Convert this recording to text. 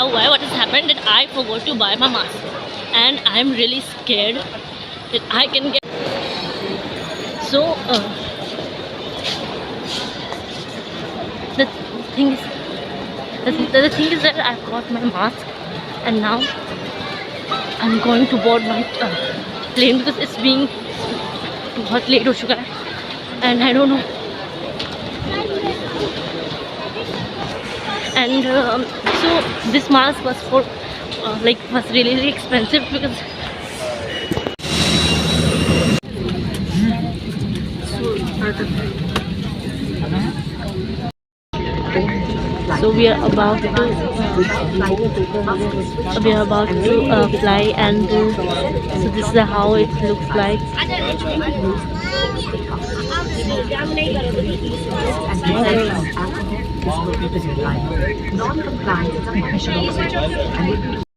हुआ है, what has happened that I forgot to buy my mask and I'm really scared that I can get so the thing is the thing is that I've got my mask and now I'm going to board my plane because it's being बहुत late हो चुका है and I don't know and so this mask was for was really expensive because so we are about to fly and so this is how it looks like. Non-compliance is a punishable offence.